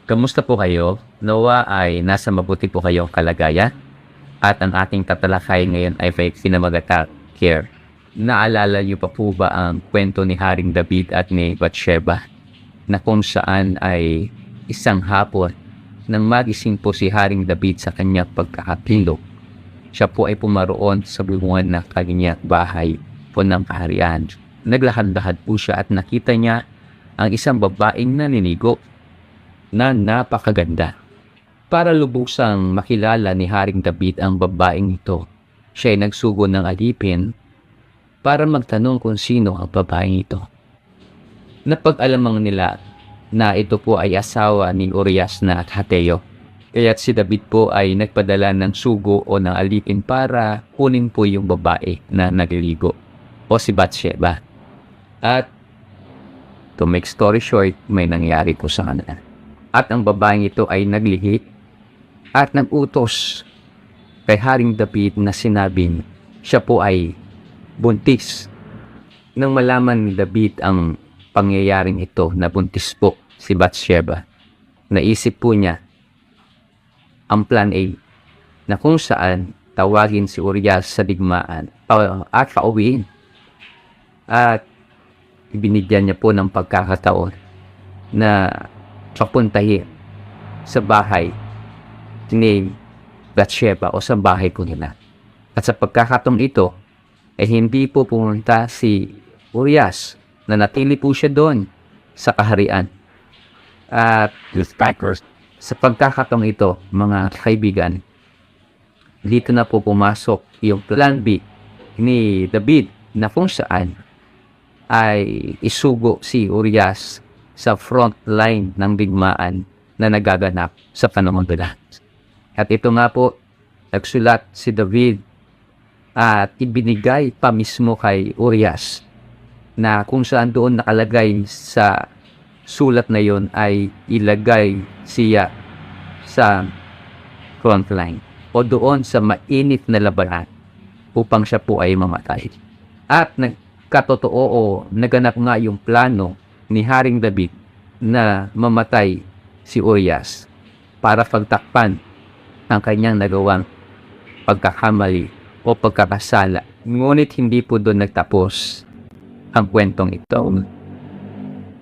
Kamusta po kayo? Nawa ay nasa mabuti po kayong kalagayan at ang ating tatalakay ngayon ay may pinamagatang care. Naalala niyo pa po ba ang kwento ni Haring David at ni Bathsheba na kung saan ay isang hapon nang magising po si Haring David sa kanyang pagkakatulog, siya po ay pumaroon sa bulungan ng kanyang bahay po ng kaharian. Naglakad-lakad po siya at nakita niya ang isang babaeng naninigo na napakaganda. Para lubusang makilala ni Haring David ang babaeng ito, siya ay nagsugo ng alipin para magtanong kung sino ang babaeng ito. Napag-alamang nila na ito po ay asawa ni Urias na at Hateo. Kaya't si David po ay nagpadala ng sugo o ng alipin para kunin po yung babae na nagliligo o si Bathsheba. At to make story short, may nangyari po sa kanila. At ang babaeng ito ay naglihi at nag-utos kay Haring David na sinabing siya po ay buntis. Nang malaman ni David ang pangyayaring ito na buntis po si Bathsheba, naisip po niya ang plan A na kung saan tawagin si Urias sa digmaan at pauwiin. At ibinigyan niya po ng pagkakataon na papuntahin sa bahay ni Bathsheba o sa bahay po nila. At sa pagkakataon ito, ay hindi po pumunta si Urias, na natili po siya doon sa kaharian. At sa pagkakataon ito, mga kaibigan, dito na po pumasok yung plan B ni David na kung saan ay isugo si Urias sa front line ng digmaan na nagaganap sa panahon nila. At ito nga po, nagsulat si David at ibinigay pa mismo kay Urias na kung saan doon nakalagay sa sulat na yon ay ilagay siya sa front line o doon sa mainit na labanan upang siya po ay mamatay. At nagkatotoo o naganap nga yung plano ni Haring David na mamatay si Urias para pagtakpan ang kanyang nagawang pagkakamali o pagkakasala. Ngunit hindi po doon nagtapos ang kwentong ito,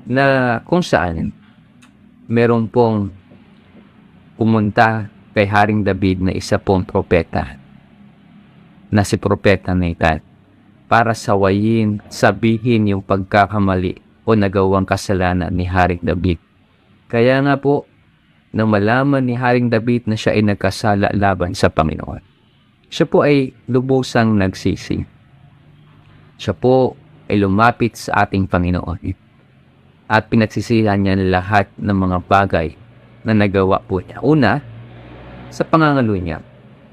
na kung saan meron pong pumunta kay Haring David na isa pong propeta na si Propeta Nathan para sawayin, sabihin yung pagkakamali o nagawang kasalanan ni Haring David. Kaya nga po, nang malaman ni Haring David na siya ay nagkasala laban sa Panginoon, siya po ay lubusang nagsisi. Siya po ay lumapit sa ating Panginoon at pinagsisihan niya lahat ng mga bagay na nagawa po niya. Una, sa pangangalo niya.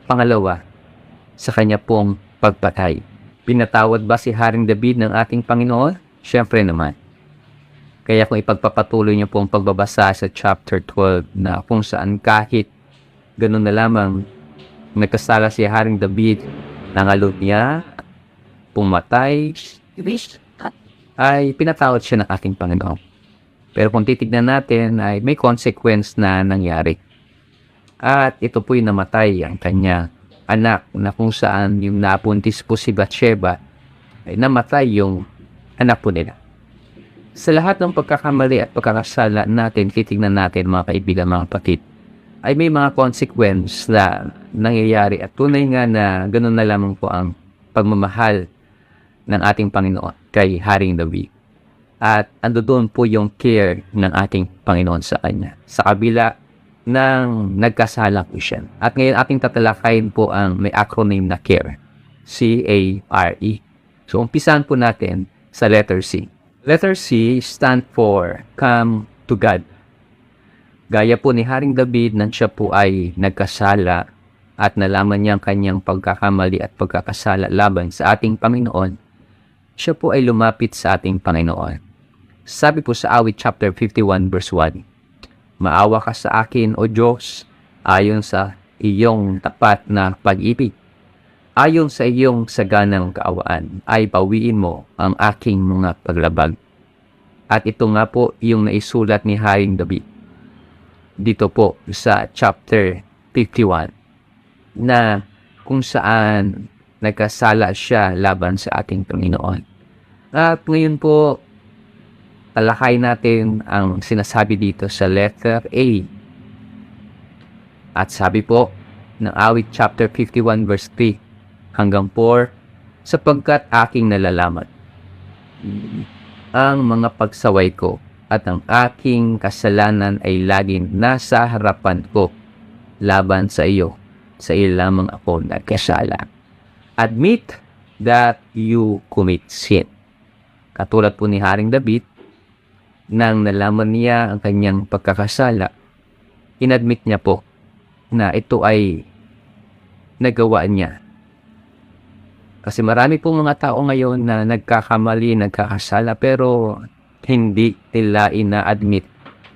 Pangalawa, sa kanya pong pagpatay. Pinatawad ba si Haring David ng ating Panginoon? Siyempre naman. Kaya kung ipagpapatuloy niyo pong pagbabasa sa chapter 12 na kung saan kahit ganun na lamang nagkasala si Haring David, nangalo niya, pumatay, ay pinatawad siya ng ating Panginoon. Pero kung titignan natin ay may consequence na nangyari. At ito po'y namatay ang kanya anak na kung saan yung napuntis po si Bathsheba ay namatay yung anak po nila. Sa lahat ng pagkakamali at pagkakasala natin, titignan natin mga kaibigan, mga kapatid, ay may mga consequence na nangyayari at tunay nga na ganun na lamang po ang pagmamahal ng ating Panginoon kay Haring David. At ando doon po yung care ng ating Panginoon sa kanya. Sa kabila ng nagkasala po siya. At ngayon ating tatalakayin po ang may acronym na CARE. C-A-R-E. So umpisahan po natin sa letter C. Letter C stand for Come to God. Gaya po ni Haring David nang siya po ay nagkasala at nalaman niya ang kanyang pagkakamali at pagkakasala laban sa ating Panginoon, siya po ay lumapit sa ating Panginoon. Sabi po sa Awit chapter 51 verse 1, "Maawa ka sa akin, O Diyos, ayon sa iyong tapat na pag-ibig. Ayon sa iyong saganang kaawaan, ay bawiin mo ang aking mga paglabag." At ito nga po yung naisulat ni Haring David. dito po sa chapter 51 na kung saan nagkasala siya laban sa ating Panginoon. At ngayon po, talakay natin ang sinasabi dito sa letter A. At sabi po ng awit chapter 51 verse 3 hanggang 4, sapagkat aking nalalaman ang mga pagsaway ko at ang aking kasalanan ay laging nasa harapan ko laban sa iyo. Sa iyo lamang ako nagkasala. Admit that you commit sin. Katulad po ni Haring David, nang nalaman niya ang kanyang pagkakasala, inadmit niya po na ito ay nagawa niya. Kasi marami pong mga tao ngayon na nagkakamali, nagkakasala, pero hindi nila ina-admit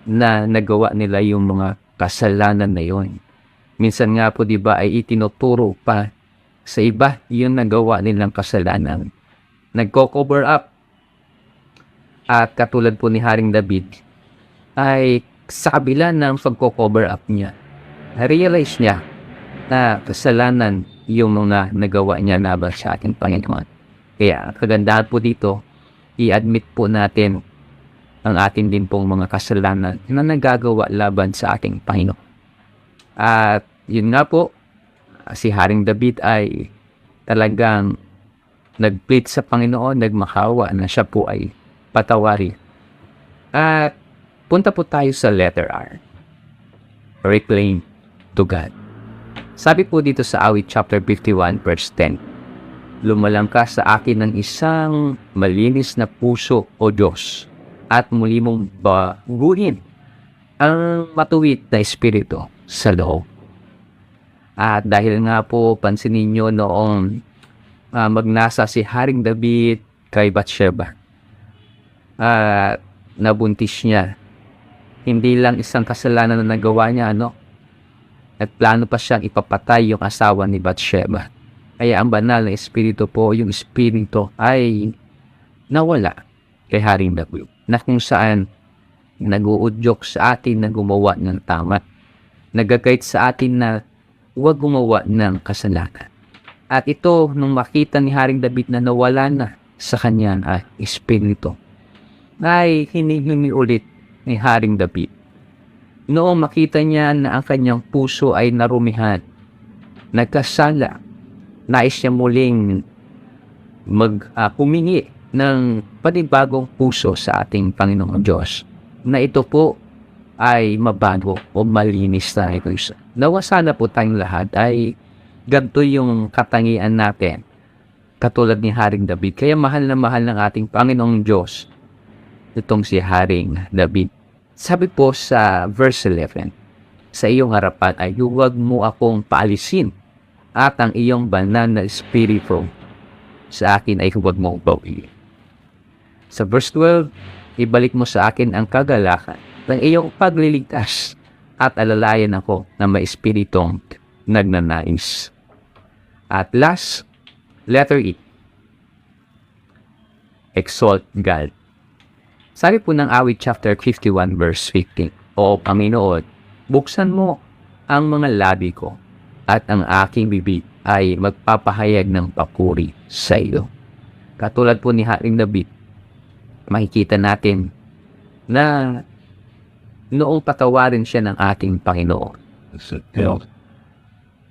na nagawa nila yung mga kasalanan na yun. Minsan nga po, di ba, ay itinuturo pa sa iba yung nagawa nilang kasalanan. Nagko-cover up. At katulad po ni Haring David, ay sa kabila ng pagko-cover up niya, realize niya na kasalanan yung mga nagawa niya laban sa ating Panginoon. Kaya kagandahan po dito, i-admit po natin ang atin din pong mga kasalanan na nagagawa laban sa ating Panginoon. At yun nga po, si Haring David ay talagang nag-plead sa Panginoon, nagmakawa na siya po ay patawari. At punta po tayo sa letter R. Reclaim to God. Sabi po dito sa awit chapter 51 verse 10, lumalang ka sa akin ng isang malinis na puso, O Diyos, at muli mong baguhin ang matuwid na espiritu sa loob. At dahil nga po, pansinin nyo noong magnasa si Haring David kay Bathsheba, nabuntis niya. Hindi lang isang kasalanan na nagawa niya, at plano pa siyang ipapatay yung asawa ni Bathsheba. Kaya ang banal na espiritu po, yung espiritu ay nawala kay Haring David, na kung saan nag-uudyok sa atin na gumawa ng tama. Nagagayad sa atin na huwag gumawa ng kasalanan. At ito, nung makita ni Haring David na nawala na sa kanyang espiritu, ay hinihingi ulit ni Haring David. Noong makita niya na ang kanyang puso ay narumihan, nagkasala, nais niya muling humingi ng panibagong puso sa ating Panginoong Diyos, na ito po ay mabago o malinis na ito. Nawa sana po tayong lahat ay ganito yung katangian natin, katulad ni Haring David. Kaya mahal na mahal ng ating Panginoong Diyos itong si Haring David. Sabi po sa verse 11, sa iyong harapan ay huwag mo akong paalisin, at ang iyong banal na espiritu sa akin ay huwag mo bawiin. Sa verse 12, ibalik mo sa akin ang kagalakan ng iyong pagliligtas, at alalayan ako na may espiritong nagnanais. At last, letter E. Exalt God. Sabi po ng awit chapter 51 verse 15, O Panginoon, buksan mo ang mga labi ko, at ang aking bibig ay magpapahayag ng papuri sa iyo. Katulad po ni Haring David, makikita natin na noong patawarin siya ng ating Panginoon,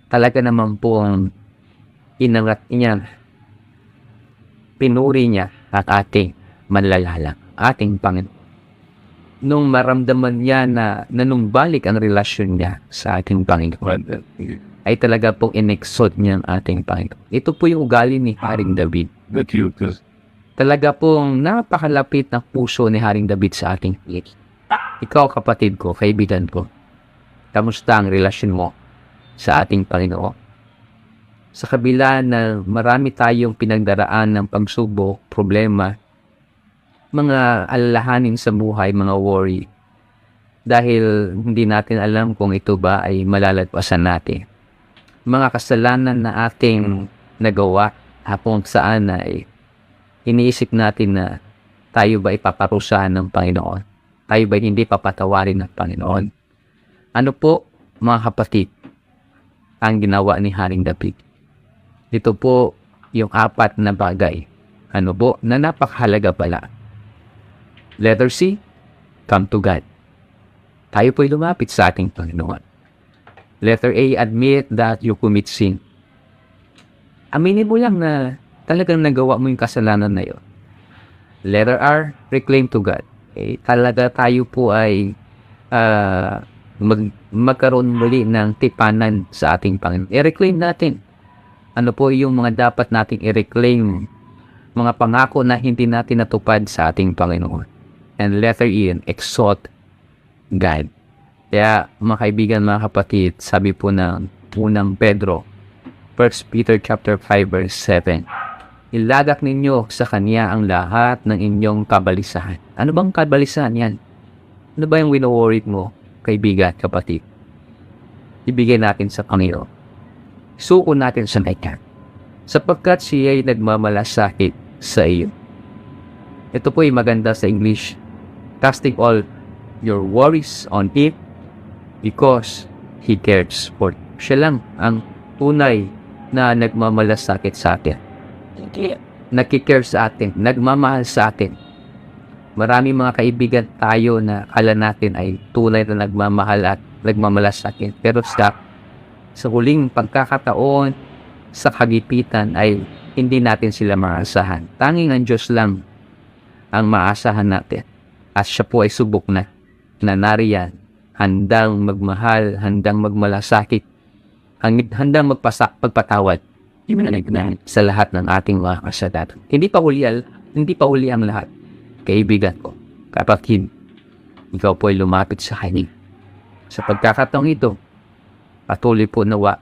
talaga naman po ang inangat niya, pinuri niya at ating manlalalang, ating Panginoon. Nung maramdaman niya na nanumbalik ang relasyon niya sa ating Panginoon, ay talaga pong inexalt niya ang ating Panginoon. Ito po yung ugali ni Haring David. Talaga pong napakalapit ng puso ni Haring David sa ating Panginoon. Ikaw, kapatid ko, kaibigan ko, kamusta ang relasyon mo sa ating Panginoon? Sa kabila na marami tayong pinagdaraan ng pagsubok, problema, mga alalahanin sa buhay, mga worry, dahil hindi natin alam kung ito ba ay malalagpasan natin. Mga kasalanan na ating nagawa, kung saan ay iniisip natin na tayo ba ipaparusahan ng Panginoon? Tayo ba hindi papatawarin ng Panginoon? Ano po, mga kapatid, ang ginawa ni Haring David? Ito po yung 4 na bagay. Ano po, na napakahalaga pala. Letter C, come to God. Tayo po'y lumapit sa ating Panginoon. Letter A, admit that you commit sin. Aminin mo lang na talagang nagawa mo yung kasalanan na yun. Letter R, reclaim to God. Talaga tayo po ay magkaroon muli ng tipanan sa ating Panginoon. I-reclaim natin. Ano po yung mga dapat nating i-reclaim? Mga pangako na hindi natin natupad sa ating Panginoon. And letter E, exalt God. Kaya mga kaibigan, mga kapatid, sabi po ng unang Pedro, 1 Peter chapter 5 verse 7, ilagak ninyo sa Kanya ang lahat ng inyong kabalisahan. Ano bang kabalisahan yan? Ano ba yung wino-worry mo, kaibigan, kapatid? Ibigay natin sa Panginoon. Suko natin sa Kanya. Sapagkat siya ay nagmamalasakit sa iyo. Ito po ay maganda sa English. Casting all your worries on Him because He cares for you. Siya lang ang tunay na nagmamalasakit sa atin. Nakikare sa atin, nagmamahal sa atin. Marami mga kaibigan tayo na akala natin ay tunay na nagmamahal at nagmamalasakit. Pero sa huling pagkakataon, sa kagipitan ay hindi natin sila maasahan. Tanging ang Diyos lang ang maasahan natin. At siya po ay subok na nariyan, handang magmahal, handang magmalasakit, handang magpatawad sa lahat ng ating mga kasalanan. Hindi pa huli ang lahat. Kaibigan ko, kapatid, ikaw po ay lumapit sa Kanya. Sa pagkakataong ito, patuloy po nawa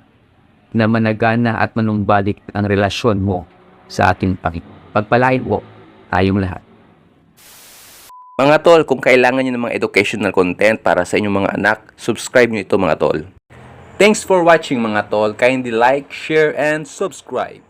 na managana at manumbalik ang relasyon mo sa ating Panginoon. Pagpalain po tayong lahat. Mga tol, kung kailangan nyo ng mga educational content para sa inyong mga anak, subscribe nyo ito mga tol. Thanks for watching mga tol. Kindly like, share, and subscribe.